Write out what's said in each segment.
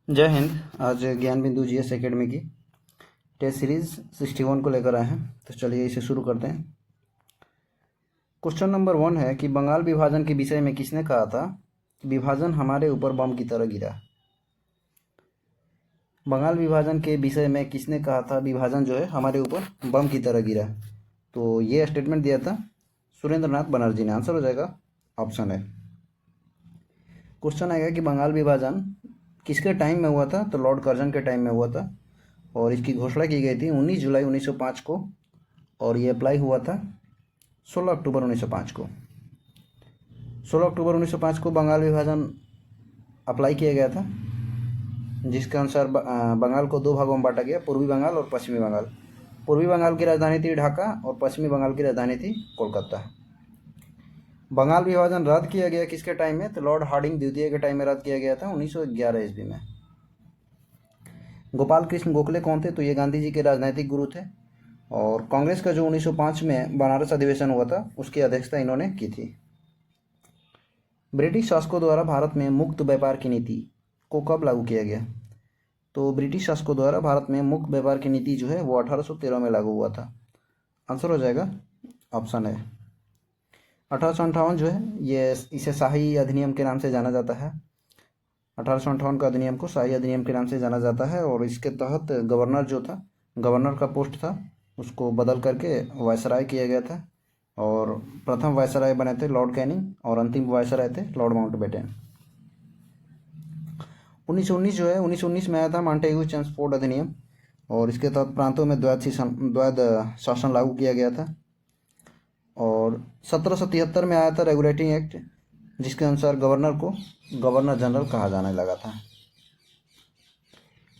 जय हिंद। आज ज्ञान बिंदु जीएस एकेडमी की टेस्ट सीरीज 61 को लेकर आए हैं। तो चलिए इसे शुरू करते हैं। क्वेश्चन नंबर 1 है कि बंगाल विभाजन के विषय में किसने कहा था कि विभाजन हमारे ऊपर बम की तरह गिरा। बंगाल विभाजन के विषय में किसने कहा था विभाजन जो है हमारे ऊपर बम की तरह गिरा। तो ये स्टेटमेंट दिया था सुरेंद्र नाथ बनर्जी ने। आंसर हो जाएगा ऑप्शन है। क्वेश्चन आएगा कि बंगाल विभाजन किसके टाइम में हुआ था। तो लॉर्ड कर्जन के टाइम में हुआ था और इसकी घोषणा की गई थी 19 जुलाई 1905 को और ये अप्लाई हुआ था 16 अक्टूबर 1905 को। 16 अक्टूबर 1905 को बंगाल विभाजन अप्लाई किया गया था, जिसके अनुसार बंगाल को दो भागों में बांटा गया, पूर्वी बंगाल और पश्चिमी बंगाल। पूर्वी बंगाल की राजधानी थी ढाका और पश्चिमी बंगाल की राजधानी थी कोलकाता। बंगाल विभाजन रद्द किया गया किसके टाइम में। तो लॉर्ड हार्डिंग द्वितीय के टाइम में रद्द किया गया था 1911 ईस्वी में। गोपाल कृष्ण गोखले कौन थे। तो ये गांधी जी के राजनैतिक गुरु थे और कांग्रेस का जो 1905 में बनारस अधिवेशन हुआ था उसकी अध्यक्षता इन्होंने की थी। ब्रिटिश शासकों द्वारा भारत में मुक्त व्यापार की नीति को कब लागू किया गया। तो ब्रिटिश शासकों द्वारा भारत में मुक्त व्यापार की नीति जो है वो 1813 में लागू हुआ था। आंसर हो जाएगा ऑप्शन है 1858 जो है ये इसे शाही अधिनियम के नाम से जाना जाता है। 1858 का अधिनियम को शाही अधिनियम के नाम से जाना जाता है और इसके तहत गवर्नर जो था, गवर्नर का पोस्ट था उसको बदल करके वायसराय किया गया था और प्रथम वायसराय बने थे लॉर्ड कैनिंग और अंतिम वायसराय थे लॉर्ड माउंटबेटन। 1919 जो है 1919 में आया था मॉन्टेग्यू चेम्सफोर्ड अधिनियम और इसके तहत प्रांतों में द्वैध शासन लागू किया गया था। और 1773 में आया था रेगुलेटिंग एक्ट, जिसके अनुसार गवर्नर को गवर्नर जनरल कहा जाने लगा था।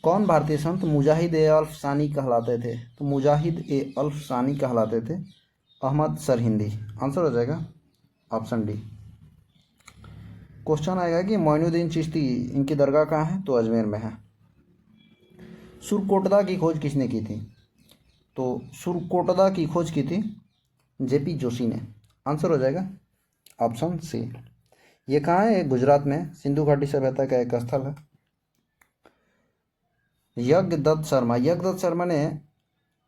कौन भारतीय संत मुजाहिद ए अल्फ सानी कहलाते थे। तो मुजाहिद ए अल्फ सानी कहलाते थे अहमद सरहिंदी। आंसर हो जाएगा ऑप्शन डी। क्वेश्चन आएगा कि मोइनुद्दीन चिश्ती इनकी दरगाह कहाँ है। तो अजमेर में है। सुरकोटदा की खोज किसने की थी। तो सुरकोटदा की खोज की थी जेपी जोशी ने। आंसर हो जाएगा ऑप्शन सी। ये कहाँ है। गुजरात में सिंधु घाटी सभ्यता का एक स्थल है। यज्ञदत्त शर्मा ने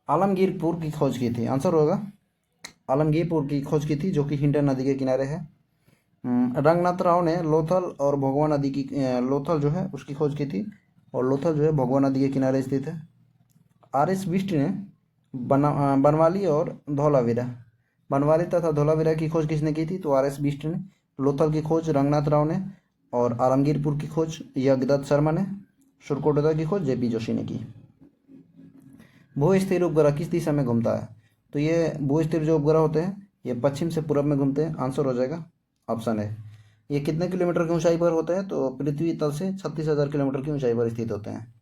आलमगीरपुर की खोज की थी। आंसर होगा आलमगीरपुर की खोज की थी जो कि हिंडन नदी के किनारे है। रंगनाथ राव ने लोथल और भगवा नदी की लोथल जो है उसकी खोज की थी और लोथल जो है भगवा नदी के किनारे स्थित है। आर.एस. बिष्ट ने बनवाली और धौलावीरा बनवाली तथा धौलावीरा की खोज किसने की थी। तो आर.एस. बिष्ट ने। लोथल की खोज रंगनाथ राव ने और आलमगीरपुर की खोज यज्ञदत्त शर्मा ने। सुरकोटदा की खोज जेपी जोशी ने की। भू स्थिर उपग्रह किस दिशा में घूमता है। तो ये भू स्थिर जो उपग्रह होते हैं ये पश्चिम से पूरब में घूमते हैं। आंसर हो जाएगा ऑप्शन है। ये कितने किलोमीटर की ऊंचाई पर होते हैं। तो पृथ्वी तल से 36,000 किलोमीटर की ऊंचाई पर स्थित होते हैं।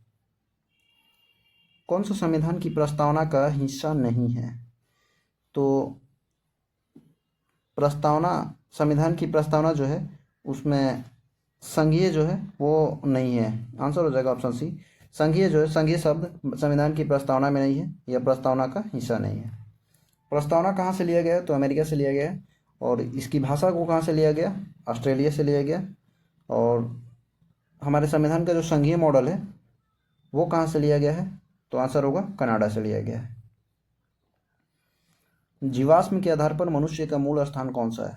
कौन सा संविधान की प्रस्तावना का हिस्सा नहीं है। तो संविधान की प्रस्तावना जो है उसमें संघीय जो है वो नहीं है। आंसर हो जाएगा ऑप्शन सी। संघीय जो है संघीय शब्द संविधान की प्रस्तावना में नहीं है, यह प्रस्तावना का हिस्सा नहीं है। प्रस्तावना कहाँ से लिया गया है। तो अमेरिका से लिया गया है और इसकी भाषा को कहाँ से लिया गया। ऑस्ट्रेलिया से लिया गया। और हमारे संविधान का जो संघीय मॉडल है वो कहाँ से लिया गया है। तो आंसर होगा कनाडा से लिया गया है। जीवाश्म के आधार पर मनुष्य का मूल स्थान कौन सा है।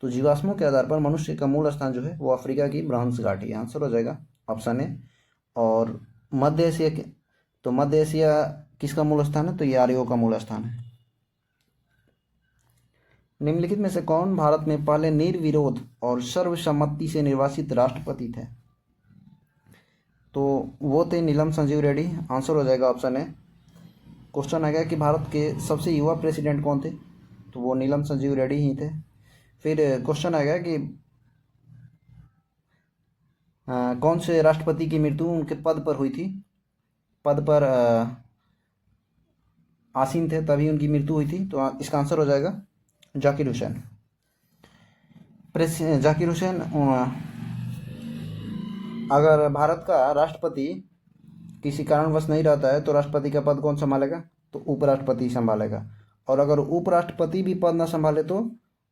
तो जीवाश्मों के आधार पर मनुष्य का मूल स्थान जो है वो अफ्रीका की ब्रह्मस घाटी है। आंसर हो जाएगा ऑप्शन ए। और मध्य एशिया किसका मूल स्थान है। तो ये आर्यों का मूल स्थान है। निम्नलिखित में से कौन भारत में पहले निर्विरोध और सर्वसम्मति से निर्वाचित राष्ट्रपति थे। तो वो थे नीलम संजीव रेड्डी। आंसर हो जाएगा ऑप्शन ए। क्वेश्चन आ गया कि भारत के सबसे युवा प्रेसिडेंट कौन थे। तो वो नीलम संजीव रेड्डी ही थे। फिर क्वेश्चन आ गया कि कौन से राष्ट्रपति की मृत्यु उनके पद पर हुई थी, पद पर आसीन थे तभी उनकी मृत्यु हुई थी। तो इसका आंसर हो जाएगा जाकिर हुसैन। जाकिर हुसैन अगर भारत का राष्ट्रपति किसी कारणवश नहीं रहता है तो राष्ट्रपति का पद कौन संभालेगा। तो उपराष्ट्रपति संभालेगा। और अगर उपराष्ट्रपति भी पद ना संभाले तो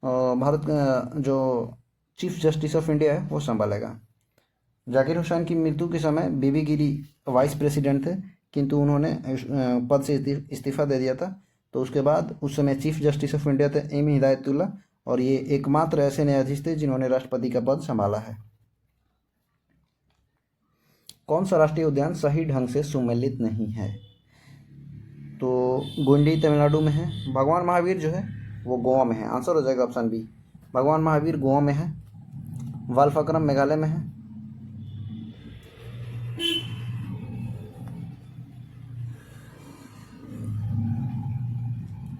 भारत का जो चीफ जस्टिस ऑफ इंडिया है वो संभालेगा। जाकिर हुसैन की मृत्यु के समय बीबी गिरी वाइस प्रेसिडेंट थे, किंतु उन्होंने पद से इस्तीफा दे दिया था। तो उसके बाद उस समय चीफ जस्टिस ऑफ इंडिया थे एम हिदायतुल्ला, और ये एकमात्र ऐसे न्यायाधीश थे जिन्होंने राष्ट्रपति का पद संभाला है। कौन सा राष्ट्रीय उद्यान सही ढंग से सुमेलित नहीं है? तो गोंडी तमिलनाडु में है। भगवान महावीर जो है वो गोवा में है, आंसर हो जाएगा ऑप्शन बी। भगवान महावीर गोवा में है। वालफाक्रम मेघालय में है।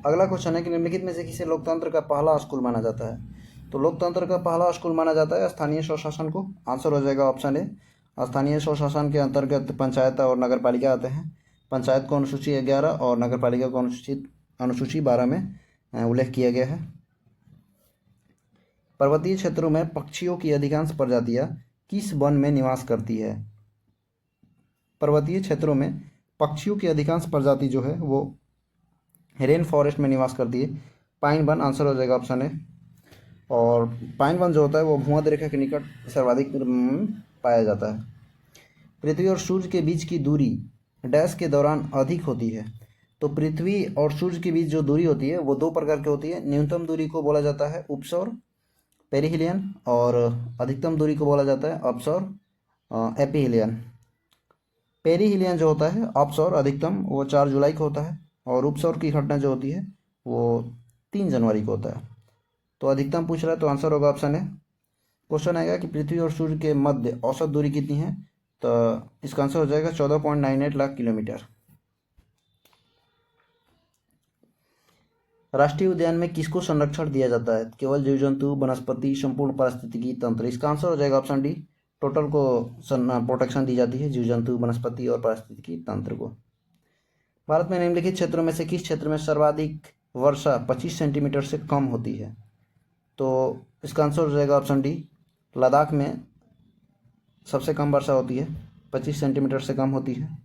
अगला क्वेश्चन है कि निम्नलिखित में से किसे लोकतंत्र का पहला स्कूल माना जाता है? तो लोकतंत्र का पहला स्कूल माना जाता है स्थानीय स्वशासन को, आंसर हो जाएगा ऑप्शन ए। स्थानीय स्वशासन के अंतर्गत पंचायत और नगर पालिका आते हैं। पंचायत को अनुसूची 11 और नगर पालिका को अनुसूची 12 में उल्लेख किया गया है। पर्वतीय क्षेत्रों में पक्षियों की अधिकांश प्रजातियां किस वन में निवास करती है? पर्वतीय क्षेत्रों में पक्षियों की अधिकांश प्रजाति जो है वो रेन फॉरेस्ट में निवास करती है, पाइन वन, आंसर हो जाएगा ऑप्शन ए। और पाइन वन जो होता है वो भूमध्य रेखा के निकट सर्वाधिक पाया जाता है। पृथ्वी और सूर्य के बीच की दूरी डैश के दौरान अधिक होती है। तो पृथ्वी और सूर्य के बीच जो दूरी होती है वो दो प्रकार की होती है। न्यूनतम दूरी को बोला जाता है उपसौर पेरिहिलियन, और अधिकतम दूरी को बोला जाता है अपसौर एपिहिलियन। पेरिहिलियन जो होता है अपसौर अधिकतम वो 4 जुलाई को होता है, और उपसौर की घटना जो होती है वो 3 जनवरी को होता है। तो अधिकतम पूछ रहा है तो आंसर होगा ऑप्शन है। क्वेश्चन आएगा कि पृथ्वी और सूर्य के मध्य औसत दूरी कितनी है? तो इसका आंसर हो जाएगा 14.98 लाख किलोमीटर। राष्ट्रीय उद्यान में किसको संरक्षण दिया जाता है? केवल जीव जंतु, वनस्पति, संपूर्ण पारिस्थितिकी तंत्र? इसका आंसर हो जाएगा ऑप्शन डी। टोटल को प्रोटेक्शन दी जाती है जीव जंतु, वनस्पति और पारिस्थितिकी तंत्र को। भारत में निम्नलिखित क्षेत्रों में से किस क्षेत्र में सर्वाधिक वर्षा 25 सेंटीमीटर से कम होती है? तो इसका आंसर हो जाएगा ऑप्शन डी। लद्दाख में सबसे कम वर्षा होती है, 25 सेंटीमीटर से कम होती है।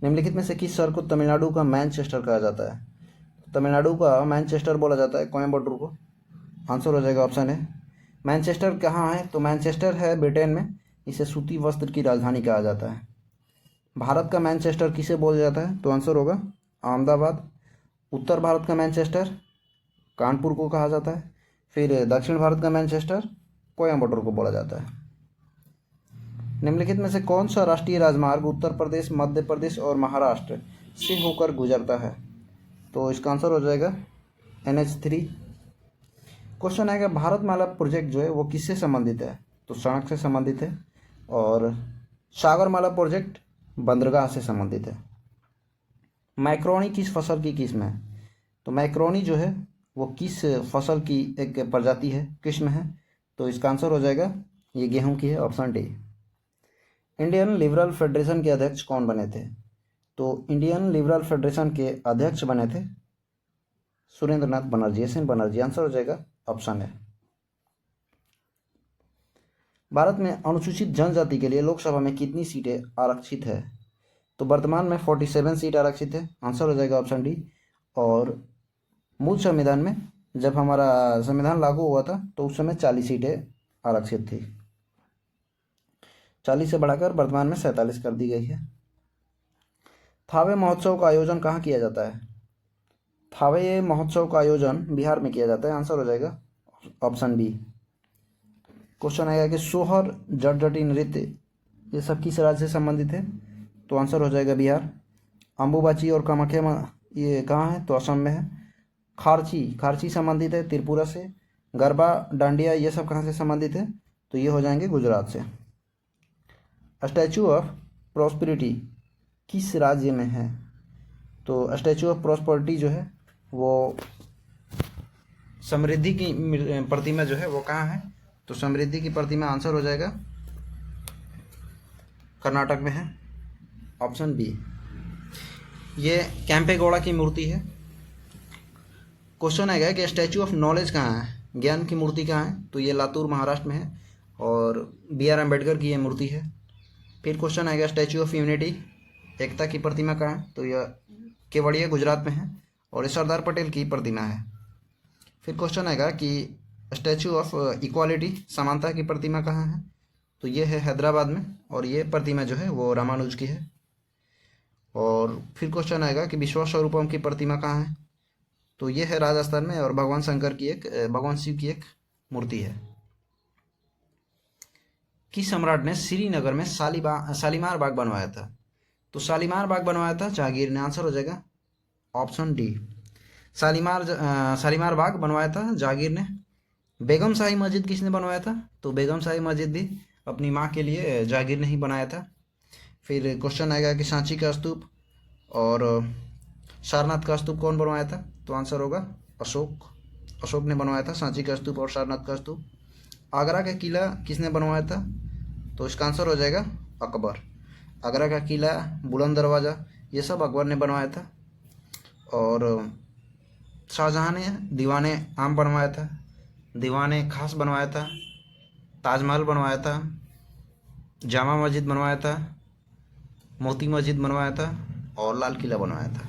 निम्नलिखित में से किस शहर को तमिलनाडु का मैनचेस्टर कहा जाता है? तमिलनाडु का मैनचेस्टर बोला जाता है कोयम्बटूर को, आंसर हो जाएगा ऑप्शन है। मैनचेस्टर कहाँ है? तो मैनचेस्टर है ब्रिटेन में। इसे सूती वस्त्र की राजधानी कहा जाता है। भारत का मैनचेस्टर किसे बोला जाता है? तो आंसर होगा अहमदाबाद। उत्तर भारत का मैनचेस्टर कानपुर को कहा जाता है। फिर दक्षिण भारत का मैनचेस्टर कोयम्बटूर को बोला जाता है। निम्नलिखित में से कौन सा राष्ट्रीय राजमार्ग उत्तर प्रदेश, मध्य प्रदेश और महाराष्ट्र से होकर गुजरता है? तो इसका आंसर हो जाएगा NH3। क्वेश्चन आएगा भारतमाला प्रोजेक्ट जो है वो किससे संबंधित है? तो सड़क से संबंधित है। और सागरमाला प्रोजेक्ट बंदरगाह से संबंधित है। मैक्रोनी किस फसल की किस्म है? तो मैक्रोनी जो है वो किस फसल की एक प्रजाति है, किस्म है? तो इसका आंसर हो जाएगा ये गेहूं की है, option D. Indian liberal federation के अध्यक्ष कौन बने थे? तो इंडियन लिबरल फेडरेशन के अध्यक्ष बने थे सुरेंद्रनाथ बनर्जी, SN बनर्जी, आंसर हो जाएगा ऑप्शन है। भारत में अनुसूचित जनजाति के लिए लोकसभा में कितनी सीटें आरक्षित है? तो वर्तमान में 47 सीट आरक्षित है, आंसर हो जाएगा ऑप्शन डी। और मूल संविधान में जब हमारा संविधान लागू हुआ था तो उस समय 40 सीटें आरक्षित थी, 40 से बढ़ाकर वर्तमान में 47 कर दी गई है। थावे महोत्सव का आयोजन कहाँ किया जाता है? थावे महोत्सव का आयोजन बिहार में किया जाता है, आंसर हो जाएगा ऑप्शन बी। क्वेश्चन आएगा कि सोहर, जटजटी नृत्य ये सब किस राज्य से संबंधित है? तो आंसर हो जाएगा बिहार। अम्बुबाची और कामाख्या ये कहाँ है? तो असम में है। खारची संबंधित है त्रिपुरा से। गरबा, डांडिया ये सब कहाँ से संबंधित है? तो ये हो जाएंगे गुजरात से। स्टैचू ऑफ प्रॉस्पेरिटी किस राज्य में है? तो स्टैचू ऑफ प्रॉस्पेरिटी जो है वो समृद्धि की प्रतिमा जो है वो कहाँ है? तो समृद्धि की प्रतिमा आंसर हो जाएगा कर्नाटक में है, ऑप्शन बी। ये कैंपेगौड़ा की मूर्ति है। क्वेश्चन आएगा कि स्टैचू ऑफ नॉलेज कहाँ है, ज्ञान की मूर्ति कहाँ है? तो ये लातूर महाराष्ट्र में है, और BR अम्बेडकर की ये मूर्ति है। फिर क्वेश्चन आएगा स्टैचू ऑफ यूनिटी, एकता की प्रतिमा कहाँ है? तो यह केवड़िया गुजरात में है, और ये सरदार पटेल की प्रतिमा है। फिर क्वेश्चन आएगा कि स्टैचू ऑफ इक्वालिटी, समानता की प्रतिमा कहाँ है? तो ये है हैदराबाद में, और ये प्रतिमा जो है वो रामानुज की है। और फिर क्वेश्चन आएगा कि विश्व स्वरूपम की प्रतिमा कहाँ है? तो ये है राजस्थान में, और भगवान शंकर की भगवान शिव की एक मूर्ति है। किस सम्राट ने श्रीनगर में शालीमार बाग बनवाया था? तो शालीमार बाग बनवाया था जहांगीर ने। आंसर हो जाएगा ऑप्शन डी, शालीमार बाग बनवाया था जहांगीर ने। बेगम शाही मस्जिद किसने बनवाया था? तो बेगम शाही मस्जिद भी अपनी माँ के लिए जहांगीर ने ही बनाया था। फिर क्वेश्चन आएगा कि सांची का स्तूप और सारनाथ का स्तूप कौन बनवाया था? तो आंसर होगा अशोक ने बनवाया था सांची का स्तूप और सारनाथ का स्तूप। आगरा का किला किसने बनवाया था? तो इसका आंसर हो जाएगा अकबर। आगरा का किला, बुलंद दरवाज़ा, ये सब अकबर ने बनवाया था। और शाहजहाँ ने दीवाने आम बनवाया था, दीवाने खास बनवाया था, ताजमहल बनवाया था, जामा मस्जिद बनवाया था, मोती मस्जिद बनवाया था, और लाल किला बनवाया था।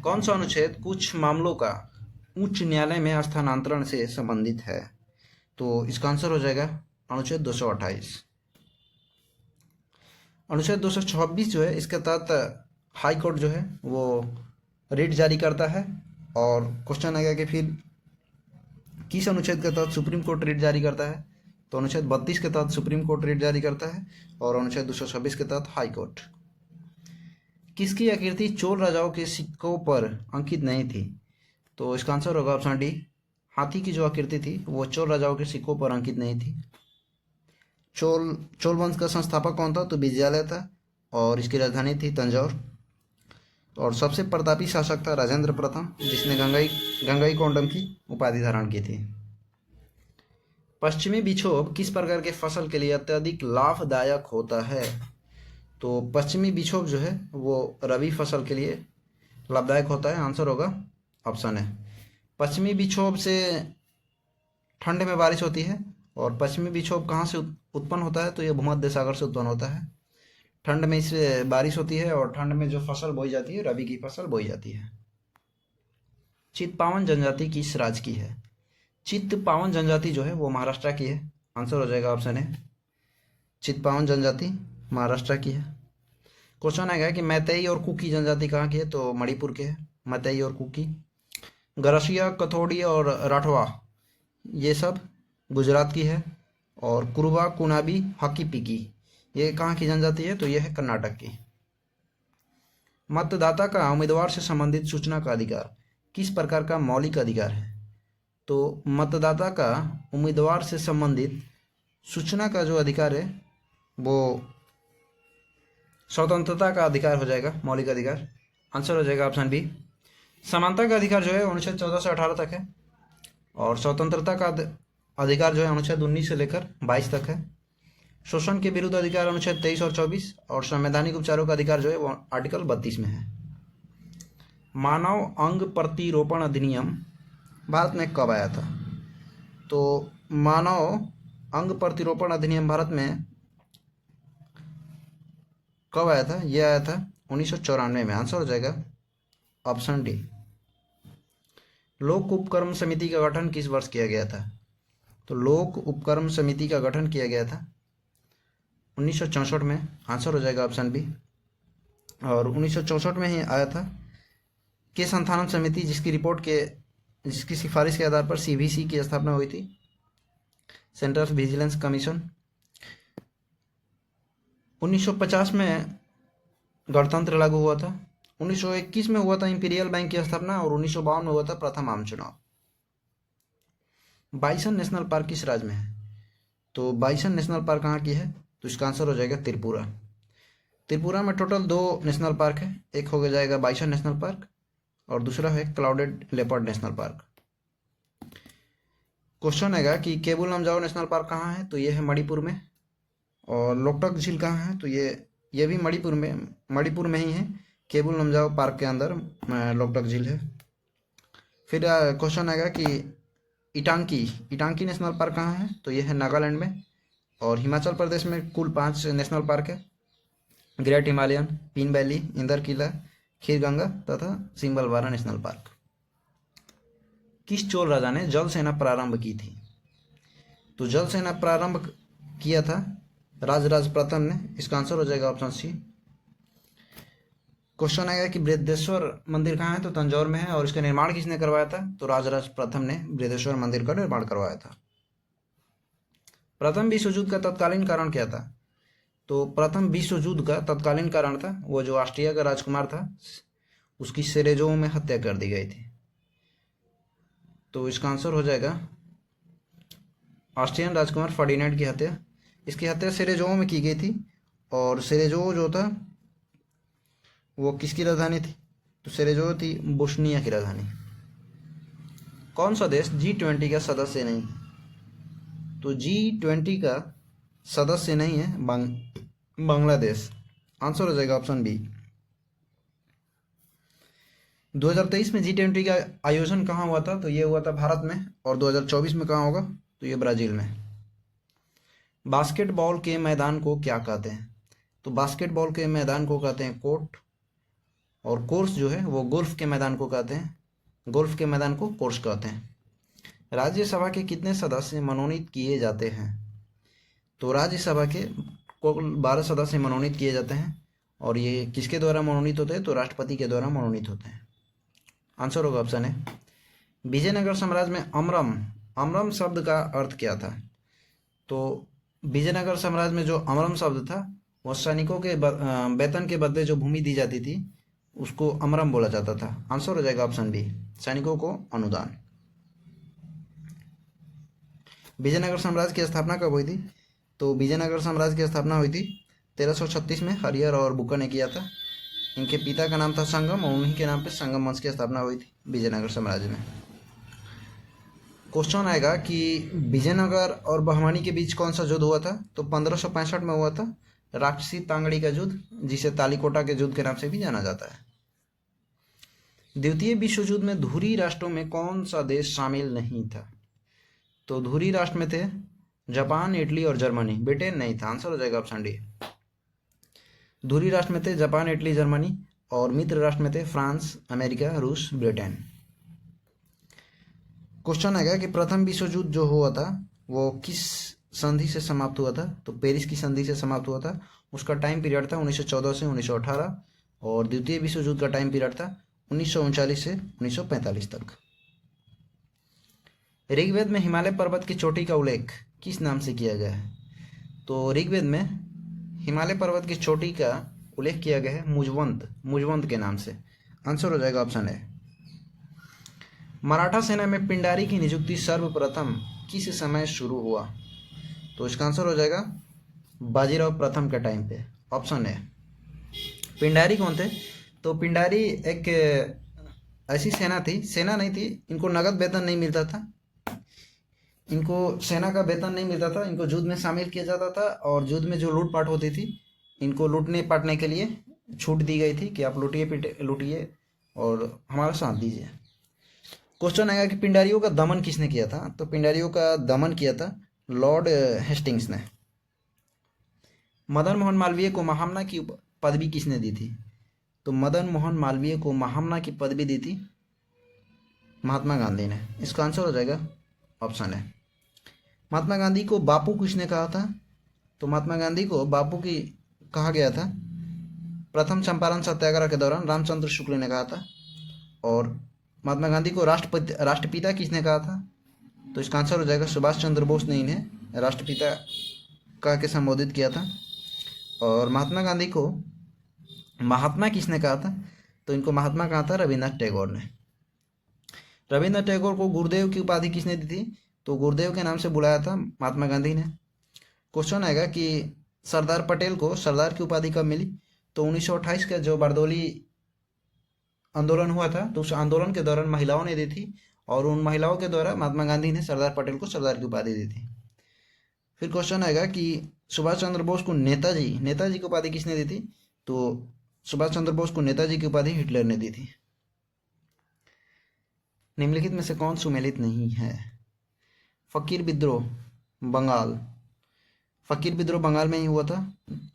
कौन सा अनुच्छेद कुछ मामलों का उच्च न्यायालय में स्थानांतरण से संबंधित है? तो इसका आंसर हो जाएगा अनुच्छेद 228। अनुच्छेद 226 जो है, इसके तहत हाई कोर्ट जो है वो रिट जारी करता है। और क्वेश्चन आएगा कि फिर किस अनुच्छेद के तहत सुप्रीम कोर्ट रिट जारी करता है? तो अनुच्छेद 32 के तहत सुप्रीम कोर्ट रिट जारी करता है, और अनुच्छेद 226 के तहत हाई कोर्ट। किसकी आकृति चोल राजाओं के सिक्कों पर अंकित नहीं थी? तो इसका आंसर होगा ऑप्शन डी, हाथी की जो आकृति थी वो चोल राजाओं के सिक्कों पर अंकित नहीं थी। चोल वंश का संस्थापक कौन था? तो विजयालय था, और इसकी राजधानी थी तंजौर। और सबसे प्रतापी शासक था राजेंद्र प्रथम, जिसने गंगई कोंडम की उपाधि धारण की थी। पश्चिमी विक्षोभ किस प्रकार के फसल के लिए अत्यधिक लाभदायक होता है? तो पश्चिमी विक्षोभ जो है वो रबी फसल के लिए लाभदायक होता है। आंसर होगा ऑप्शन है। पश्चिमी विक्षोभ से ठंड में बारिश होती है, और पश्चिमी विक्षोभ कहाँ से उत्पन्न होता है? तो ये भूमध्य सागर से उत्पन्न होता है। ठंड में इससे बारिश होती है, और ठंड में जो फसल बोई जाती है रबी की फसल बोई जाती है। चित्पावन जनजाति किस राज्य की है? चित्पावन जनजाति जो है वो महाराष्ट्र की है। आंसर हो जाएगा ऑप्शन है, चित्पावन जनजाति महाराष्ट्र की है। क्वेश्चन आएगा कि मैतेई और कुकी जनजाति कहाँ की है? तो मणिपुर के है मैतेई और कुकी। गरसिया, कथोड़ी और राठवा ये सब गुजरात की है। और कुरुबा, कुनाबी, हकी पिकी ये कहाँ की जनजाति है? तो ये है कर्नाटक की। मतदाता का उम्मीदवार से संबंधित सूचना का अधिकार किस प्रकार का मौलिक अधिकार है? तो मतदाता का उम्मीदवार से संबंधित सूचना का जो अधिकार है वो स्वतंत्रता का अधिकार हो जाएगा, मौलिक अधिकार। आंसर हो जाएगा ऑप्शन बी। समानता का अधिकार जो है अनुच्छेद 14 से 18 तक है, और स्वतंत्रता का अधिकार जो है अनुच्छेद 19 से लेकर 22 तक है। शोषण के विरुद्ध अधिकार अनुच्छेद 23 और 24, और संवैधानिक उपचारों का अधिकार जो है वो आर्टिकल 32 में है। मानव अंग प्रतिरोपण अधिनियम भारत में कब आया था? तो मानव अंग प्रतिरोपण अधिनियम भारत में कब आया था? यह आया था 1994 में। आंसर हो जाएगा ऑप्शन डी। लोक उपक्रम समिति का गठन किस वर्ष किया गया था? तो लोक उपक्रम समिति का गठन किया गया था 1964 में। आंसर हो जाएगा ऑप्शन बी। और 1964 में ही आया था के संथानम समिति, जिसकी सिफारिश के आधार पर सीवीसी की स्थापना हुई थी, सेंट्रल विजिलेंस कमीशन। 1950 में गणतंत्र लागू हुआ था। 1921 में हुआ था इंपीरियल बैंक की स्थापना, और 1952 में हुआ था प्रथम आम चुनाव। बाइसन नेशनल पार्क किस राज्य में है? तो बाइसन नेशनल पार्क कहाँ की है? तो इसका आंसर हो जाएगा त्रिपुरा। त्रिपुरा में टोटल 2 नेशनल पार्क है, एक हो जाएगा बाइसन नेशनल पार्क, और दूसरा है clouded leopard national park. Question आएगा कि केबुल लमजाओ नेशनल पार्क कहाँ है? तो ये है मणिपुर में। और लोकटक झील कहाँ है? तो ये भी मणिपुर में ही है। केबुल लमजाओ पार्क के अंदर लोकटक झील है। फिर क्वेश्चन आएगा कि इटांकी नेशनल पार्क कहाँ है? तो ये है नागालैंड में। और हिमाचल प्रदेश में कुल 5 नेशनल पार्क है, Great Himalayan, Pin Valley, Inder Kila, Khir Ganga तथा सिंबलवारा नेशनल पार्क। किस चोल राजा ने जल सेना प्रारंभ की थी? तो जल सेना प्रारंभ किया था राजराज प्रथम ने। इसका आंसर हो जाएगा ऑप्शन सी। क्वेश्चन आएगा कि बृहदेश्वर मंदिर कहाँ है? तो तंजौर में है। और इसका निर्माण किसने करवाया था? तो राजराज प्रथम ने बृहदेश्वर मंदिर का निर्माण करवाया था। प्रथम विश्व युद्ध का तत्कालीन कारण क्या था? तो प्रथम विश्व युद्ध का तत्कालीन कारण था वो जो ऑस्ट्रिया का राजकुमार था उसकी सेरेजो में हत्या कर दी गई थी। तो इसका आंसर हो जाएगा ऑस्ट्रियन राजकुमार फर्डिनेंड की हत्या। इसकी हत्या सेरेजो में की गई थी। और सेरेजो जो था वो किसकी राजधानी थी? तो सेरेजो थी बोस्निया की राजधानी। कौन सा देश G20 का सदस्य नहीं? तो G20 का सदस्य नहीं है बांग्लादेश। आंसर हो जाएगा ऑप्शन बी। 2023 में G20 का आयोजन कहाँ हुआ था? तो ये हुआ था भारत में। और 2024 में कहाँ होगा? तो ये ब्राजील में। बास्केटबॉल के मैदान को क्या कहते हैं? तो बास्केटबॉल के मैदान को कहते हैं कोर्ट। और कोर्स जो है वो गोल्फ के मैदान को कहते हैं, गोल्फ के मैदान को कोर्स कहते हैं। राज्यसभा के कितने सदस्य मनोनीत किए जाते हैं? तो राज्यसभा के कुल 12 सदस्य मनोनीत किए जाते हैं। और ये किसके द्वारा मनोनीत होते हैं? तो राष्ट्रपति के द्वारा मनोनीत होते हैं। आंसर होगा ऑप्शन है। विजयनगर साम्राज्य में अमरम, अमरम शब्द का अर्थ क्या था? तो विजयनगर साम्राज्य में जो अमरम शब्द था वो सैनिकों के वेतन के बदले जो भूमि दी जाती थी उसको अमरम बोला जाता था। आंसर हो जाएगा ऑप्शन बी, सैनिकों को अनुदान। विजयनगर साम्राज्य की स्थापना कब हुई थी? तो विजयनगर साम्राज्य की स्थापना हुई थी 1336 में हरिहर और बुक्कर ने किया था। इनके पिता का नाम था संगम और उन्हीं के नाम पे संगम वंश की स्थापना हुई थी विजयनगर साम्राज्य में। क्वेश्चन आएगा कि विजयनगर और बहमानी के बीच कौन सा युद्ध हुआ था? तो 1565 में हुआ था राक्षसी तांगड़ी का युद्ध, जिसे तालीकोटा के युद्ध के नाम से भी जाना जाता है। द्वितीय विश्व युद्ध में धुरी राष्ट्रों में कौन सा देश शामिल नहीं था? तो धुरी राष्ट्र में थे जापान, इटली और जर्मनी। ब्रिटेन नहीं था। आंसर हो जाएगा ऑप्शन डी। धुरी राष्ट्र में थे जापान, इटली, जर्मनी। और मित्र राष्ट्र में थे फ्रांस, अमेरिका, रूस, ब्रिटेन। क्वेश्चन आएगा कि प्रथम विश्व युद्ध जो हुआ था वो किस संधि से समाप्त हुआ था? तो पेरिस की संधि से समाप्त हुआ था। उसका टाइम पीरियड था 1914 से 1918। और द्वितीय विश्व युद्ध का टाइम पीरियड था 1939 से 1945 तक। ऋग्वेद में हिमालय पर्वत की चोटी का उल्लेख किस नाम से किया गया है? तो ऋग्वेद में हिमालय पर्वत की चोटी का उल्लेख किया गया है मुजवंत, मुजवंत के नाम से। आंसर हो जाएगा ऑप्शन ए। मराठा सेना में पिंडारी की नियुक्ति सर्वप्रथम किस समय शुरू हुआ? तो इसका आंसर हो जाएगा बाजीराव प्रथम के टाइम पे। Option A. पिंडारी कौन थे? तो पिंडारी एक ऐसी सेना थी, सेना नहीं थी, इनको नगद वेतन नहीं मिलता था, इनको सेना का वेतन नहीं मिलता था, इनको युद्ध में शामिल किया जाता था। और युद्ध में जो लूटपाट होती थी इनको लूटने पाटने के लिए छूट दी गई थी कि आप लूटिए और हमारा साथ दीजिए। क्वेश्चन आएगा कि पिंडारियों का दमन किसने किया था? तो पिंडारियों का दमन किया था लॉर्ड हेस्टिंग्स ने। मदन मोहन मालवीय को महामना की पदवी किसने दी थी? तो मदन मोहन मालवीय को महामना की पदवी दी थी महात्मा गांधी ने। इसका आंसर हो जाएगा ऑप्शन है। महात्मा गांधी को बापू किसने कहा था? तो महात्मा गांधी को बापू की कहा गया था प्रथम चंपारण सत्याग्रह के दौरान रामचंद्र शुक्ल ने कहा था। और महात्मा गांधी को राष्ट्रपिता किसने कहा था? तो इसका आंसर हो जाएगा सुभाष चंद्र बोस ने इन्हें राष्ट्रपिता कह के संबोधित किया था। और महात्मा गांधी को महात्मा किसने कहा था? तो इनको महात्मा कहा था रविन्द्रनाथ टैगोर ने। रविन्द्रनाथ टैगोर को गुरुदेव की उपाधि किसने दी थी? तो गुरुदेव के नाम से बुलाया था महात्मा गांधी ने। क्वेश्चन आएगा कि सरदार पटेल को सरदार की उपाधि कब मिली? तो 1928 का जो बारदोली आंदोलन हुआ था तो उस आंदोलन के दौरान महिलाओं ने दी थी। और उन महिलाओं के द्वारा महात्मा गांधी ने सरदार पटेल को सरदार की उपाधि दी थी। फिर क्वेश्चन आएगा कि सुभाष चंद्र बोस को नेताजी, नेताजी की उपाधि किसने दी थी? तो सुभाष चंद्र बोस को नेताजी की उपाधि हिटलर ने दी थी। निम्नलिखित में से कौन सुमेलित नहीं है? फकीर विद्रोह बंगाल, फकीर विद्रोह बंगाल में ही हुआ था।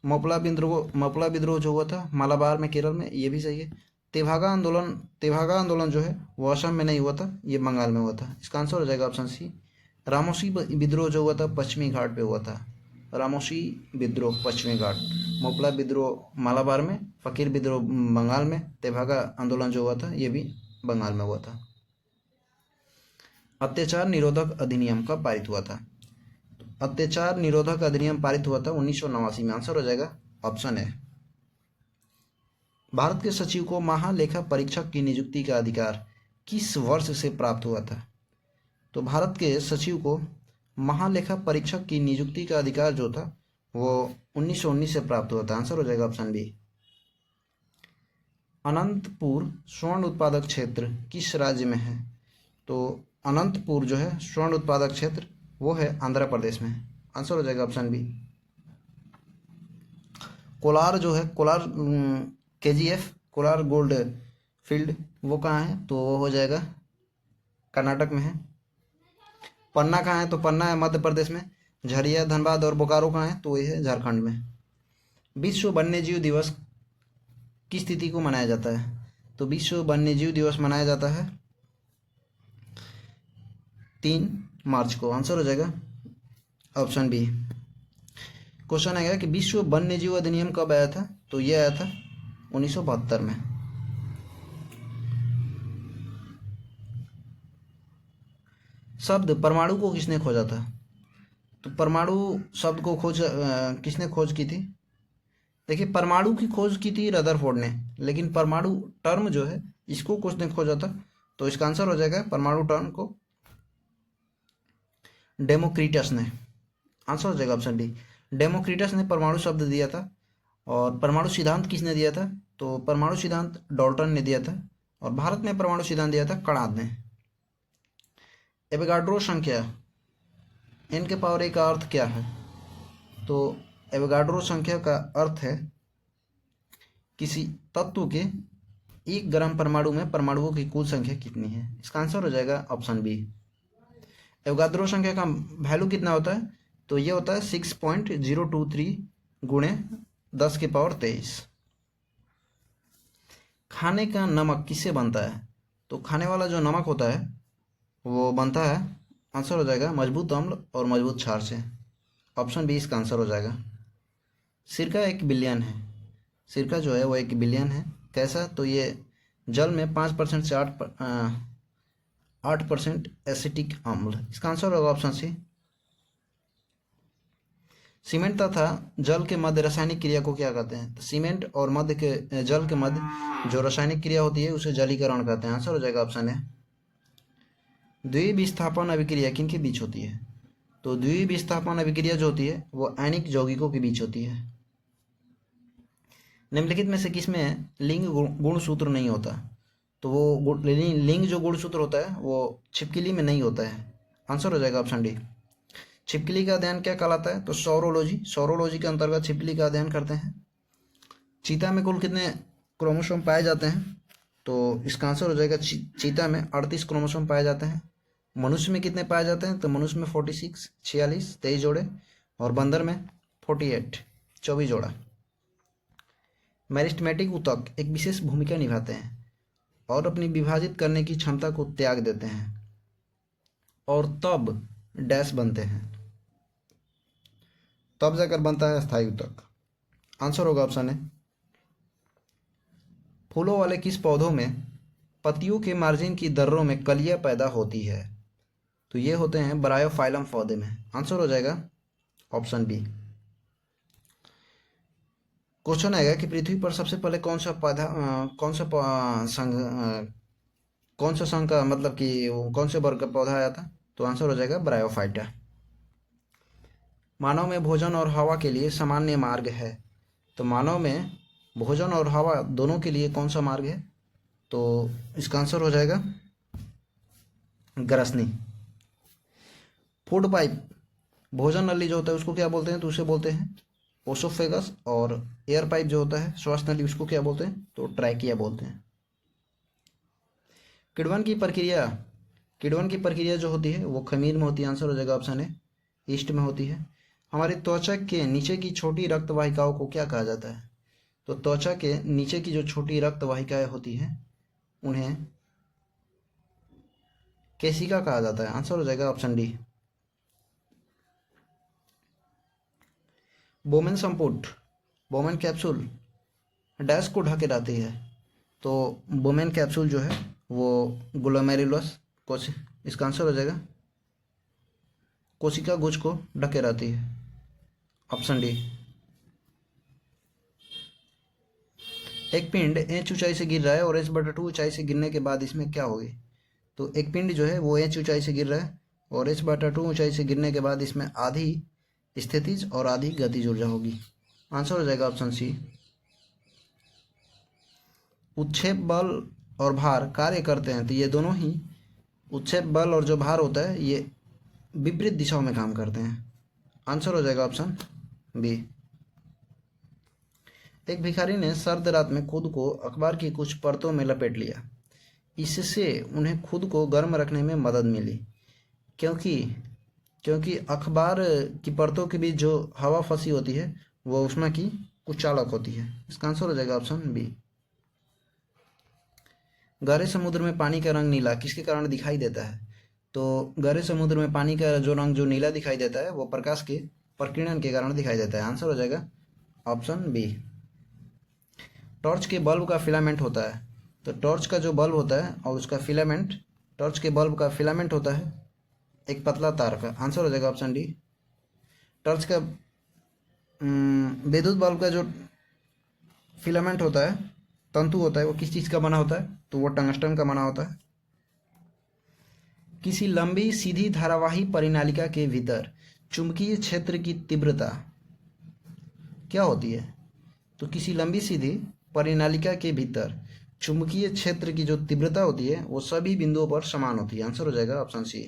मोपला विद्रोह जो हुआ था मालाबार में केरल में, ये भी सही है। तेभागा आंदोलन जो है वो असम में नहीं हुआ था, ये बंगाल में हुआ था। इसका आंसर हो जाएगा ऑप्शन सी। रामोसी विद्रोह जो हुआ था पश्चिमी घाट पे हुआ था। रामोसी विद्रोह पश्चिमी घाट। मोपला विद्रोह मालाबार में, फकीर विद्रोह बंगाल में, तेभागा आंदोलन जो हुआ था ये भी बंगाल में हुआ था। अत्याचार निरोधक अधिनियम कब पारित हुआ था? अत्याचार निरोधक अधिनियम पारित हुआ था 1989 में। आंसर हो जाएगा ऑप्शन है। भारत के सचिव को महालेखा परीक्षक की नियुक्ति का अधिकार किस वर्ष से प्राप्त हुआ था? तो भारत के सचिव को महालेखा परीक्षक की नियुक्ति का अधिकार जो था वो 1919 से प्राप्त हुआ था। आंसर हो जाएगा ऑप्शन बी। अनंतपुर स्वर्ण उत्पादक क्षेत्र किस राज्य में है? तो अनंतपुर जो है स्वर्ण उत्पादक क्षेत्र वो है आंध्र प्रदेश में। आंसर हो जाएगा ऑप्शन बी। कोलार जो है, Kolar KGF Kolar gold field वो कहाँ है? तो वो हो जाएगा कर्नाटक में है। पन्ना कहाँ है? तो पन्ना है मध्य प्रदेश में। झरिया, धनबाद और बोकारो कहाँ है? तो ये है झारखंड में। विश्व वन्यजीव दिवस किस तिथि को मनाया जाता है? तो विश्व वन्यजीव दिवस मनाया जाता है 3 मार्च को। आंसर हो जाएगा ऑप्शन बी। क्वेश्चन आएगा कि विश्व वन्यजीव अधिनियम कब आया था? तो ये आया था 1972 में। शब्द परमाणु को किसने खोजा था? तो परमाणु शब्द को किसने खोज की थी? देखिए, परमाणु की खोज की थी रदरफोर्ड ने, लेकिन परमाणु टर्म जो है इसको किसने खोजा था? तो इसका आंसर हो जाएगा परमाणु टर्म को डेमोक्रिटस ने। आंसर हो जाएगा ऑप्शन डी। डेमोक्रिटस ने परमाणु शब्द दिया था। और परमाणु सिद्धांत किसने दिया था? तो परमाणु सिद्धांत डाल्टन ने दिया था। और भारत में परमाणु सिद्धांत दिया था कणाद ने। एवोगाड्रो संख्या n के पावर a का अर्थ क्या है? तो एवोगाड्रो संख्या का अर्थ है किसी तत्व के 1 ग्राम परमाणु में परमाणुओं की कुल संख्या कितनी है। इसका आंसर हो जाएगा ऑप्शन बी। एवोगाड्रो संख्या का वैल्यू कितना होता है? तो ये होता है 6.023 गुणे 10 के पावर 23। खाने का नमक किससे बनता है? तो खाने वाला जो नमक होता है वो बनता है, आंसर हो जाएगा मजबूत अम्ल और मजबूत क्षार से। ऑप्शन बी इसका आंसर हो जाएगा। सिरका एक विलयन है। सिरका जो है वो एक विलयन है। कैसा? तो ये जल में 5% से 8% एसिटिक अम्ल। इसका आंसर होगा ऑप्शन सी। सीमेंट तथा जल के मध्य रासायनिक क्रिया को क्या कहते हैं? तो सीमेंट और जल के मध्य जो रासायनिक क्रिया होती है उसे जलीकरण कहते हैं। आंसर हो जाएगा ऑप्शन ए। द्विविस्थापन अभिक्रिया किन के बीच होती है? तो द्विविस्थापन अभिक्रिया जो होती है वो आयनिक यौगिकों के बीच होती है। निम्नलिखित में से किसमें लिंग गुणसूत्र नहीं होता? तो वो लिंग जो गुणसूत्र होता है वो छिपकली में नहीं होता है। आंसर हो जाएगा ऑप्शन डी। छिपकली का अध्ययन क्या कहलाता है? तो सौरोलॉजी के अंतर्गत छिपकली का अध्ययन करते हैं। चीता में कुल कितने क्रोमोसोम पाए जाते हैं? तो इसका आंसर हो जाएगा चीता में 38 क्रोमोसोम पाए जाते हैं। मनुष्य में कितने पाए जाते हैं? तो मनुष्य में 46 23 जोड़े, और बंदर में 48 24 जोड़ा। मेरिस्टेमेटिक ऊतक एक विशेष भूमिका निभाते हैं और अपनी विभाजित करने की क्षमता को त्याग देते हैं और तब डैश बनते हैं, तब जाकर बनता है स्थायी ऊतक। आंसर होगा ऑप्शन ए। फूलों वाले किस पौधों में पत्तियों के मार्जिन की दर्रों में कलियां पैदा होती है? तो ये होते हैं ब्रायोफाइलम पौधे में। आंसर हो जाएगा ऑप्शन बी। क्वेश्चन आएगा कि पृथ्वी पर सबसे पहले कौन सा संघ का मतलब कि कौन से वर्ग का पौधा आया था? तो आंसर हो जाएगा ब्रायोफाइटा। मानव में भोजन और हवा के लिए सामान्य मार्ग है। तो मानव में भोजन और हवा दोनों के लिए कौन सा मार्ग है? तो इसका आंसर हो जाएगा ग्रसनी। फूड पाइप, भोजन नली जो होता है उसको क्या बोलते हैं? तो उसे बोलते हैं ओसोफेगस। और एयर पाइप जो होता है श्वास नली उसको क्या बोलते हैं? तो ट्रैकिया बोलते हैं। किण्वन की प्रक्रिया जो होती है वो खमीर में होती है। आंसर हो जाएगा ऑप्शन ए, ईस्ट में होती है। हमारी त्वचा के नीचे की छोटी रक्त वाहिकाओं को क्या कहा जाता है? तो त्वचा के नीचे की जो छोटी रक्त वाहिकाएं होती हैं उन्हें केशिका कहा जाता है। आंसर हो जाएगा ऑप्शन डी। बोमेन संपुट, बोमेन कैप्सूल डैश को ढके रहती है। तो बोमेन कैप्सूल जो है वो ग्लोमेरुलस कोश, इसका आंसर हो जाएगा कोशिका गुच्छ को ढके रहती है। Option D. एक पिंड इंच ऊंचाई से गिर रहा है और h/2 ऊंचाई से गिरने के बाद इसमें क्या होगी? तो एक पिंड जो है वो इंच ऊंचाई से गिर रहा है और h/2 ऊंचाई से गिरने के बाद इसमें आधी स्थितिज और आधी गतिज ऊर्जा होगी। आंसर हो जाएगा ऑप्शन सी। उत्क्षेप बल और भार कार्य करते हैं, तो ये दोनों ही उत्क्षेप बल और जो भार होता है ये विपरीत दिशाओं में काम करते हैं। आंसर हो जाएगा ऑप्शन बी। एक भिखारी ने सर्द रात में खुद को अखबार की कुछ परतों में लपेट लिया। इससे उन्हें खुद को गर्म रखने में मदद मिली, क्योंकि अखबार की परतों के बीच जो हवा फंसी होती है वो ऊष्मा की कुचालक होती है। इसका आंसर हो जाएगा ऑप्शन बी। गहरे समुद्र में पानी का रंग नीला किसके कारण दिखाई देता है? तो गहरे समुद्र में पानी का जो रंग जो नीला दिखाई देता है वो प्रकाश के प्रकीर्णन के कारण दिखाई देता है। आंसर हो जाएगा ऑप्शन बी। टॉर्च के बल्ब का फिलामेंट होता है, तो टॉर्च का जो बल्ब होता है और उसका फिलामेंट, टॉर्च के बल्ब का फिलामेंट होता है एक पतला तार का। आंसर हो जाएगा ऑप्शन डी। टॉर्च का विद्युत बल्ब का जो फिलामेंट होता है, तंतु होता है, वो किस चीज़ का बना होता है? तो वो टंगस्टन का बना होता है। किसी लंबी सीधी धारावाही परिनालिका के भीतर चुंबकीय क्षेत्र की तीव्रता क्या होती है? तो किसी लंबी सीधी परिनालिका के भीतर चुंबकीय क्षेत्र की जो तीव्रता होती है वो सभी बिंदुओं पर समान होती है। आंसर हो जाएगा ऑप्शन सी।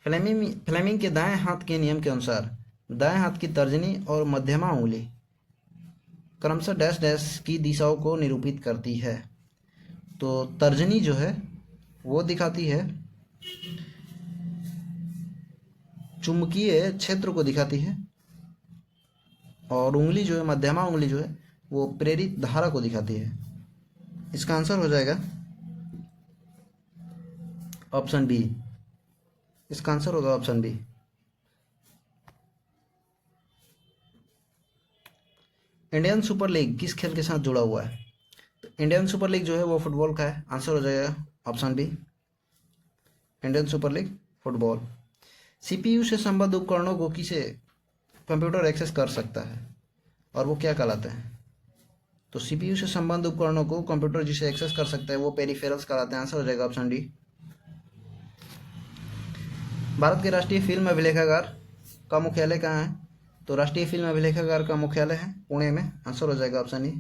फ्लेमिंग के दाएं हाथ के नियम के अनुसार दाएं हाथ की तर्जनी और मध्यमा उंगली क्रमशः डैश डैश की दिशाओं को निरूपित करती है। तो तर्जनी जो है वो दिखाती है चुंबकीय क्षेत्र को दिखाती है और उंगली जो है, मध्यमा उंगली जो है वो प्रेरित धारा को दिखाती है। इसका आंसर हो जाएगा ऑप्शन बी। इसका आंसर होगा option B. Indian super league किस खेल के साथ जुड़ा हुआ है? तो इंडियन सुपर लीग जो है वो फुटबॉल का है। आंसर हो जाएगा option B. Indian super league football. CPU से संबद्ध उपकरणों को किसे कंप्यूटर एक्सेस कर सकता है और वो क्या कहलाते हैं? तो सीपीयू से संबद्ध उपकरणों को कंप्यूटर जिसे एक्सेस कर सकता है वो पेरिफेरल्स कहलाते हैं। आंसर हो जाएगा ऑप्शन डी। भारत के राष्ट्रीय फिल्म अभिलेखागार का मुख्यालय कहाँ है? तो राष्ट्रीय फिल्म अभिलेखागार का मुख्यालय है पुणे में। आंसर हो जाएगा ऑप्शन ई।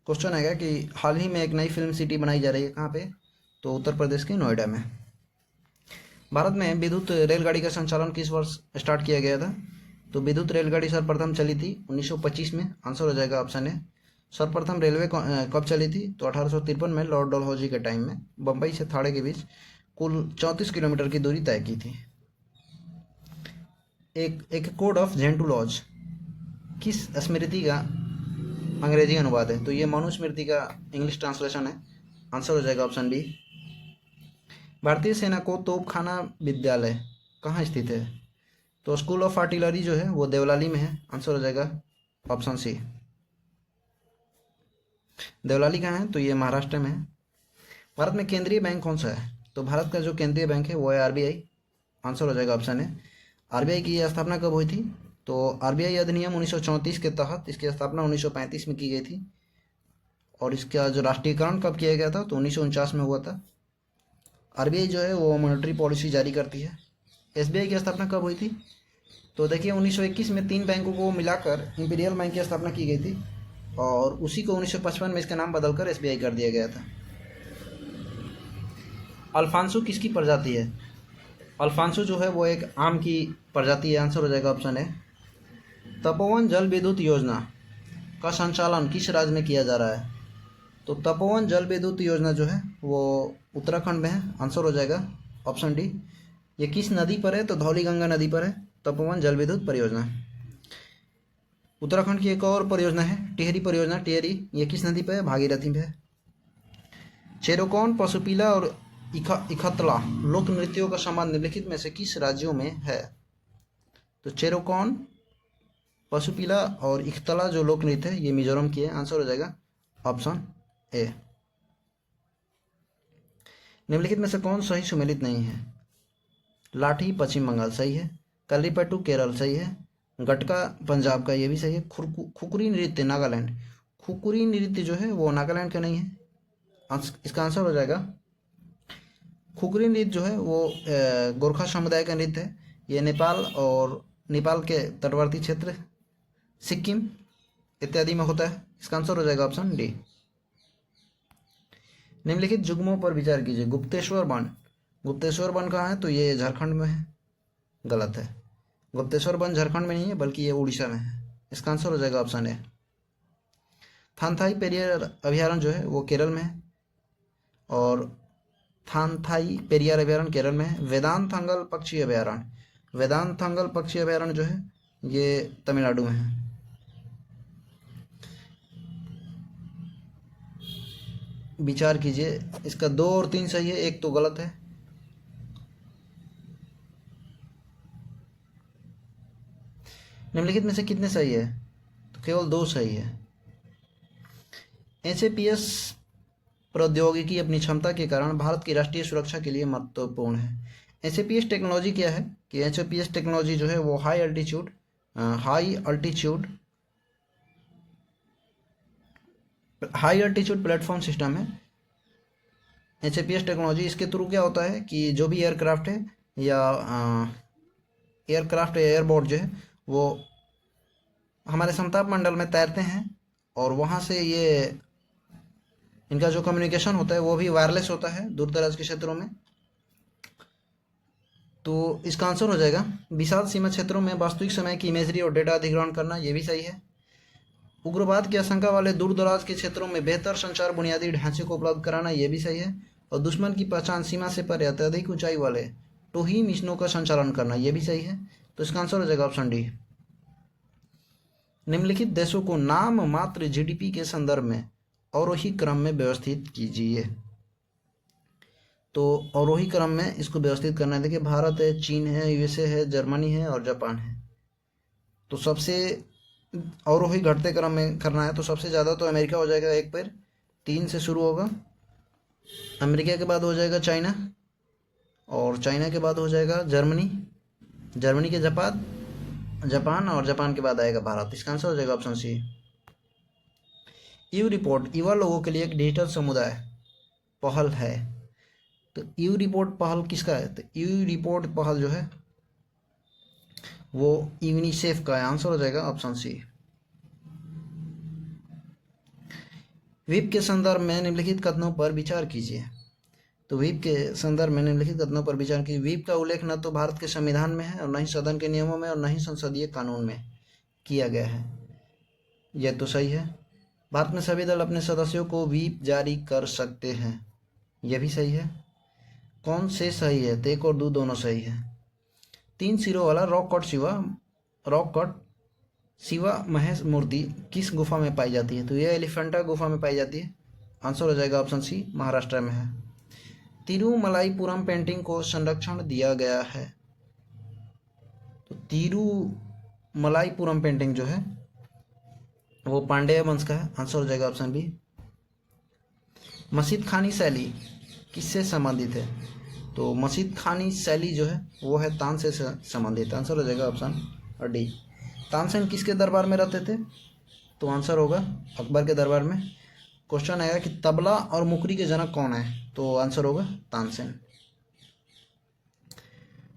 क्वेश्चन आएगा कि हाल ही में एक नई फिल्म सिटी बनाई जा रही है, कहाँ पे? तो उत्तर प्रदेश के नोएडा में। भारत में विद्युत रेलगाड़ी का संचालन किस वर्ष स्टार्ट किया गया था? तो विद्युत रेलगाड़ी सर्वप्रथम चली थी 1925 में। आंसर हो जाएगा ऑप्शन ए। सर्वप्रथम रेलवे कब चली थी? तो 1853 में लॉर्ड डलहौजी के टाइम में बम्बई से थाड़े के बीच कुल 34 किलोमीटर की दूरी तय की थी। एक कोड ऑफ जेंटुलॉज किस स्मृति का अंग्रेजी अनुवाद है? तो ये मनुस्मृति का इंग्लिश ट्रांसलेशन है। आंसर हो जाएगा ऑप्शन बी। भारतीय सेना को तोपखाना विद्यालय कहाँ स्थित है? तो स्कूल ऑफ आर्टिलरी जो है वो देवलाली में है। आंसर हो जाएगा ऑप्शन सी। देवलाली कहाँ है? तो ये महाराष्ट्र में है। भारत में केंद्रीय बैंक कौन सा है? तो भारत का जो केंद्रीय बैंक है वो है आरबीआई। आंसर हो जाएगा ऑप्शन ए। आरबीआई की स्थापना कब हुई थी? तो आरबीआई अधिनियम 1934 के तहत इसकी स्थापना 1935 में की गई थी और इसका जो राष्ट्रीयकरण कब किया गया था? तो 1949 में हुआ था। आरबीआई जो है वो मॉनेटरी पॉलिसी जारी करती है। एसबीआई की स्थापना कब हुई थी? तो देखिए 1921 में 3 बैंकों को मिलाकर इंपीरियल बैंक की स्थापना की गई थी और उसी को 1955 में इसका नाम बदलकर एसबीआई कर दिया गया था। अल्फांसो किसकी प्रजाति है? अल्फांसो जो है वो एक आम की प्रजाति है। आंसर हो जाएगा ऑप्शन ए। तपोवन जल विद्युत योजना का संचालन किस राज्य में किया जा रहा है? तो तपोवन जल विद्युत योजना जो है वो उत्तराखंड में है। आंसर हो जाएगा ऑप्शन डी। ये किस नदी पर है? तो धौलीगंगा नदी पर है तपोवन जल विद्युत परियोजना। उत्तराखंड की एक और परियोजना है टिहरी परियोजना। टिहरी ये किस नदी पे है? भागीरथी पे है। चेरोकॉन, पशुपीला और इखतला लोक नृत्यों का संबंध निम्नलिखित में से किस राज्यों में है? तो चेरोकॉन, पशुपीला और इखतला जो लोक नृत्य है ये मिजोरम की है। आंसर हो जाएगा ऑप्शन ए। निम्नलिखित में से कौन सही सुमेलित नहीं है? लाठी पश्चिम बंगाल सही है, कल्रीपट्टू केरल सही है, गटका पंजाब का ये भी सही है, खुकुरी नृत्य नागालैंड, खुकुरी नृत्य जो है वो नागालैंड का नहीं है। इसका आंसर हो जाएगा खुकुरी नृत्य जो है वो गोरखा समुदाय का नृत्य है। ये नेपाल के तटवर्ती क्षेत्र सिक्किम इत्यादि में होता है। इसका आंसर हो जाएगा ऑप्शन डी। निम्नलिखित जुगमों पर विचार कीजिए। गुप्तेश्वर वन, गुप्तेश्वर वन कहाँ है? तो ये झारखंड में है। गलत है, गुप्तेश्वर वन झारखंड में नहीं है बल्कि ये उड़ीसा में है। इसका आंसर हो जाएगा ऑप्शन ए। थानथाई पेरियार अभयारण्य जो है वो केरल में है और थानथाई पेरियार अभयारण्य केरल में है। वेदांतथंगल पक्षी अभयारण्य, वेदांतथंगल पक्षी अभयारण्य जो है ये तमिलनाडु में है। विचार कीजिए, इसका 2 और 3 सही है, एक तो गलत है। निम्नलिखित में से कितने सही है? तो केवल 2 सही है। एचएपीएस प्रौद्योगिकी अपनी क्षमता के कारण भारत की राष्ट्रीय सुरक्षा के लिए महत्वपूर्ण है। एचएपीएस टेक्नोलॉजी क्या है? कि एचएपीएस टेक्नोलॉजी जो है वो हाई अल्टीट्यूड प्लेटफॉर्म सिस्टम है। एचएपीएस टेक्नोलॉजी इसके थ्रू क्या होता है कि जो भी एयरक्राफ्ट है या एयरबोट जो है वो हमारे समताप मंडल में तैरते हैं और वहाँ से ये इनका जो कम्युनिकेशन होता है वो भी वायरलेस होता है दूर दराज के क्षेत्रों में। तो इसका आंसर हो जाएगा विशाल सीमा क्षेत्रों में वास्तविक समय की इमेजरी और डेटा अधिग्रहण करना, ये भी सही है। उग्रवाद की आशंका वाले दूर दराज के क्षेत्रों में बेहतर संचार बुनियादी ढांचे को उपलब्ध कराना, ये भी सही है। और दुश्मन की पहचान सीमा से परे अत्यधिक ऊंचाई वाले टोही मिशनों का संचालन करना, ये भी सही है। तो इसका आंसर हो जाएगा ऑप्शन डी। निम्नलिखित देशों को नाम मात्र जीडीपी के संदर्भ में अवरोही क्रम में व्यवस्थित कीजिए। तो अवरोही क्रम में इसको व्यवस्थित करना है। देखिए भारत है, चीन है, यूएसए है, जर्मनी है और जापान है। तो सबसे अवरोही घटते क्रम में करना है तो सबसे ज़्यादा तो अमेरिका हो जाएगा 1 पर, 3 से शुरू होगा। अमेरिका के बाद हो जाएगा चाइना और चाइना के बाद हो जाएगा जर्मनी, जर्मनी के जापान और जापान के बाद आएगा भारत। इसका आंसर हो जाएगा ऑप्शन सी। यू रिपोर्ट युवा लोगों के लिए एक डिजिटल समुदाय पहल है। तो यू रिपोर्ट पहल किसका है? तो यू रिपोर्ट पहल जो है वो यूनिसेफ का है। आंसर हो जाएगा ऑप्शन सी। विप के संदर्भ में निम्नलिखित कथनों पर विचार कीजिए। तो विप के संदर्भ में निम्नलिखित कथनों पर विचार कीजिए। विप का उल्लेख न तो भारत के संविधान में है और न ही सदन के नियमों में और न ही संसदीय कानून में किया गया है। यह तो सही है। भारत में सभी दल अपने सदस्यों को व्हीप जारी कर सकते हैं, यह भी सही है। कौन से सही है? तो 1 और 2 दोनों सही है। 3 सिरों वाला रॉक कट शिवा महेश मूर्ति किस गुफा में पाई जाती है? तो यह एलिफेंटा गुफा में पाई जाती है। आंसर हो जाएगा ऑप्शन सी, महाराष्ट्र में है। तिरुमलाईपुरम पेंटिंग को संरक्षण दिया गया है। तो तिरुमलाईपुरम पेंटिंग जो है वो पांड्य वंश का है। आंसर हो जाएगा ऑप्शन बी। मस्जिद खानी शैली किससे संबंधित है? तो मस्जिद खानी शैली जो है वो है तानसेन से संबंधित। आंसर हो जाएगा ऑप्शन डी। तानसेन किसके दरबार में रहते थे? तो आंसर होगा अकबर के दरबार में। क्वेश्चन आएगा कि तबला और मुकरी के जनक कौन है? तो आंसर होगा तानसेन।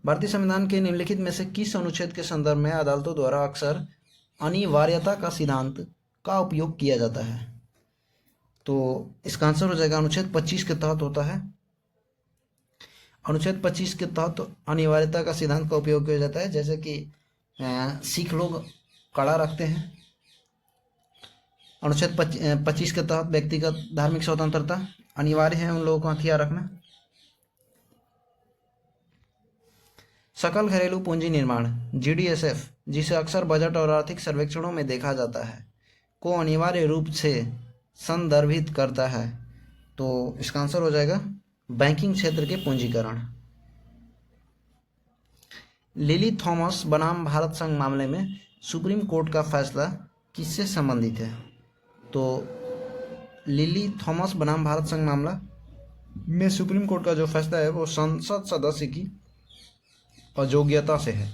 भारतीय संविधान के निम्नलिखित में से किस अनुच्छेद के संदर्भ में अदालतों द्वारा अक्सर अनिवार्यता का सिद्धांत का उपयोग किया जाता है? तो इसका आंसर हो जाएगा अनुच्छेद 25 के तहत होता है। अनुच्छेद 25 के तहत अनिवार्यता का सिद्धांत का उपयोग किया जाता है। जैसे कि सिख लोग कड़ा रखते हैं। अनुच्छेद 25 के तहत व्यक्तिगत धार्मिक स्वतंत्रता अनिवार्य है उन लोगों को हथियार रखना। सकल घरेलू पूंजी निर्माण GDSF, जिसे अक्सर बजट और आर्थिक सर्वेक्षणों में देखा जाता है, को अनिवार्य रूप से संदर्भित करता है। तो इसका आंसर हो जाएगा बैंकिंग क्षेत्र के पूंजीकरण। लिली थॉमस बनाम भारत संघ मामले में सुप्रीम कोर्ट का फैसला किससे संबंधित है? तो लिली थॉमस बनाम भारत संघ मामला में सुप्रीम कोर्ट का जो फैसला है वो संसद सदस्य की अयोग्यता से है।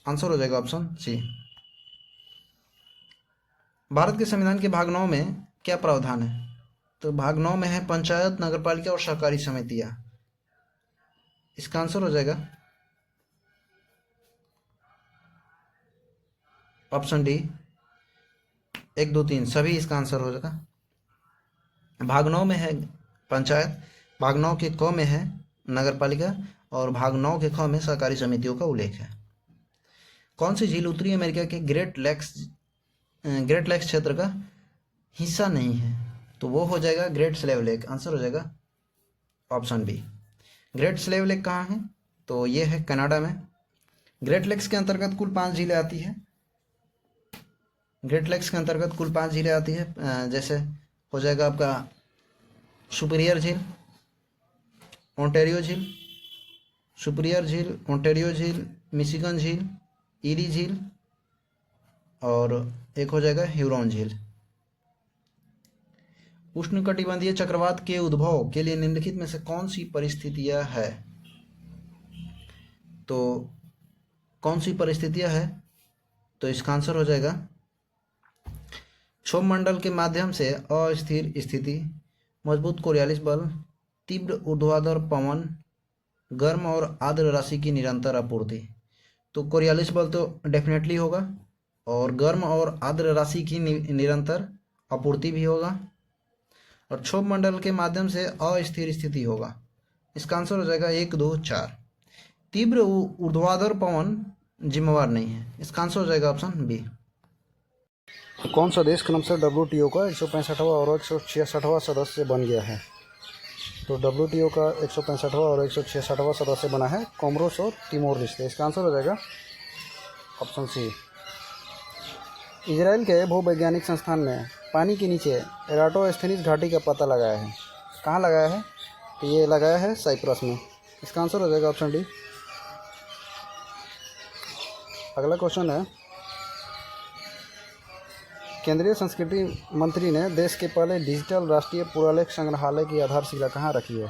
आंसर हो जाएगा ऑप्शन सी। भारत के संविधान के भाग 9 में क्या प्रावधान है? तो भाग 9 में है पंचायत, नगरपालिका और सहकारी समितियां। इसका आंसर हो जाएगा ऑप्शन डी, 1, 2, 3 सभी इसका आंसर हो जाएगा। भाग 9 में है पंचायत, भाग 9 के क में है नगरपालिका और भाग 9 के ख में सहकारी समितियों का उल्लेख है। कौन सी झील उत्तरी अमेरिका के ग्रेट लेक्स क्षेत्र का हिस्सा नहीं है? तो वो हो जाएगा ग्रेट स्लेव लेक। आंसर हो जाएगा option B. Great slave lake कहाँ है? तो ये है कनाडा में। ग्रेट लेक्स के अंतर्गत कुल 5 झीलें आती है। ग्रेट लेक्स के अंतर्गत कुल 5 झीलें आती है। जैसे हो जाएगा आपका सुपीरियर झील, ओंटारियो झील, सुपीरियर झील, ओंटारियो झील, मिशिगन झील, ईरी झील और एक हो जाएगा ह्यूरॉन झील। उष्णकटिबंधीय चक्रवात के उद्भव के लिए निम्नलिखित में से कौन सी परिस्थितियां है? तो कौन सी परिस्थितियां है? तो इसका आंसर हो जाएगा क्षोभ मंडल के माध्यम से अस्थिर स्थिति, मजबूत कोरियालिस बल, तीव्र ऊर्ध्वाधर पवन, गर्म और आर्द्र राशि की निरंतर आपूर्ति। तो कोरियालिस बल तो डेफिनेटली होगा और गर्म और आर्द्र राशि की निरंतर आपूर्ति भी होगा और क्षोभ मंडल के माध्यम से अस्थिर स्थिति होगा। इसका आंसर हो जाएगा 1, 2, 4। तीव्र ऊर्ध्वाधर पवन जिम्मेवार नहीं है। इसका आंसर हो जाएगा ऑप्शन बी। कौन सा देश क्रमशः WTO का 165वां और 166वां सदस्य बन गया है? तो WTO का 165वां और 166वां सदस्य बना है कोमोरोस और तिमोर लिस्ते। इसका आंसर हो जाएगा ऑप्शन सी। इजराइल के भूवैज्ञानिक संस्थान ने पानी के नीचे एराटोस्थेनीज घाटी का पता लगाया है। कहाँ लगाया है? तो ये लगाया है साइप्रस में। इसका आंसर हो जाएगा ऑप्शन डी। अगला क्वेश्चन है, केंद्रीय संस्कृति मंत्री ने देश के पहले डिजिटल राष्ट्रीय पुरालेख संग्रहालय की आधारशिला कहाँ रखी है?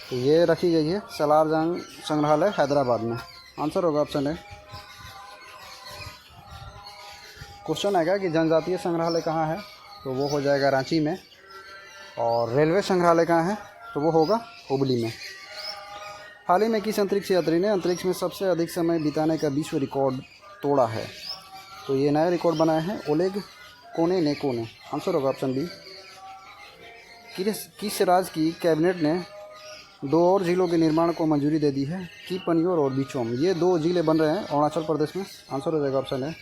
तो ये रखी गई है सलारजंग संग्रहालय हैदराबाद में। आंसर होगा ऑप्शन ए। क्वेश्चन आएगा कि जनजातीय संग्रहालय कहाँ है? तो वो हो जाएगा रांची में। और रेलवे संग्रहालय कहाँ है? तो वो होगा हुबली में। हाल ही में किस अंतरिक्ष यात्री ने अंतरिक्ष में सबसे अधिक समय बिताने का विश्व रिकॉर्ड तोड़ा है? तो ये नया रिकॉर्ड बनाया है ओलेग कोनेनेको ने। आंसर होगा ऑप्शन बी। किस राज्य की कैबिनेट ने 2 और झीलों के निर्माण को मंजूरी दे दी है? की पनियोर और बिचोम। ये 2 झीलें बन रहे हैं अरुणाचल प्रदेश में। आंसर हो जाएगा ऑप्शन ए।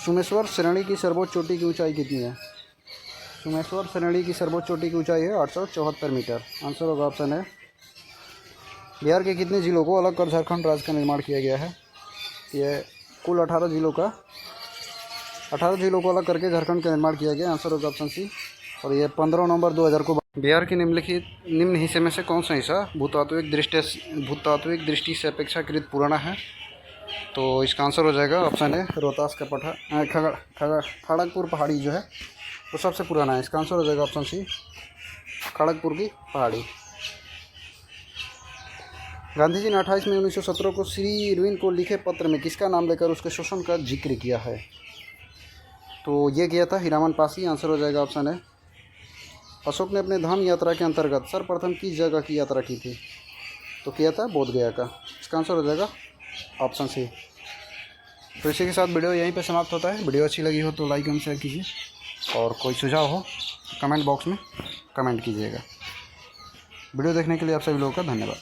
सुमेश्वर श्रेणी की सर्वोच्च चोटी की ऊंचाई कितनी है? सुमेश्वर श्रेणी की सर्वोच्च चोटी की ऊंचाई है 874 मीटर। आंसर होगा ऑप्शन ए। बिहार के कितने जिलों को अलग कर झारखंड राज्य का निर्माण किया गया है? ये कुल 18 जिलों को अलग करके झारखंड का निर्माण किया गया। आंसर होगा ऑप्शन सी। और ये 15 नवंबर 2000 को। बिहार के निम्न हिस्से में से कौन सा हिस्सा भूतात्विक दृष्टि से अपेक्षाकृत पुराना है? तो इसका आंसर हो जाएगा ऑप्शन ए रोहतास का खड़गपुर पहाड़ी जो है वो सबसे पुराना है। इसका आंसर हो जाएगा ऑप्शन सी खड़गपुर की पहाड़ी। गांधी जी ने 28 मई 1917 को श्री इरविन को लिखे पत्र में किसका नाम लेकर उसके शोषण का जिक्र किया है? तो ये किया था हीरामन पासी। आंसर हो जाएगा ऑप्शन है। अशोक ने अपने धम्म यात्रा के अंतर्गत सर्वप्रथम किस जगह की यात्रा की थी? तो किया था बोध गया का। इसका आंसर हो जाएगा ऑप्शन सी। तो इसी के साथ वीडियो यहीं पे समाप्त होता है। वीडियो अच्छी लगी हो तो लाइक एंड शेयर कीजिए और कोई सुझाव हो कमेंट बॉक्स में कमेंट कीजिएगा। वीडियो देखने के लिए आप सभी लोगों का धन्यवाद।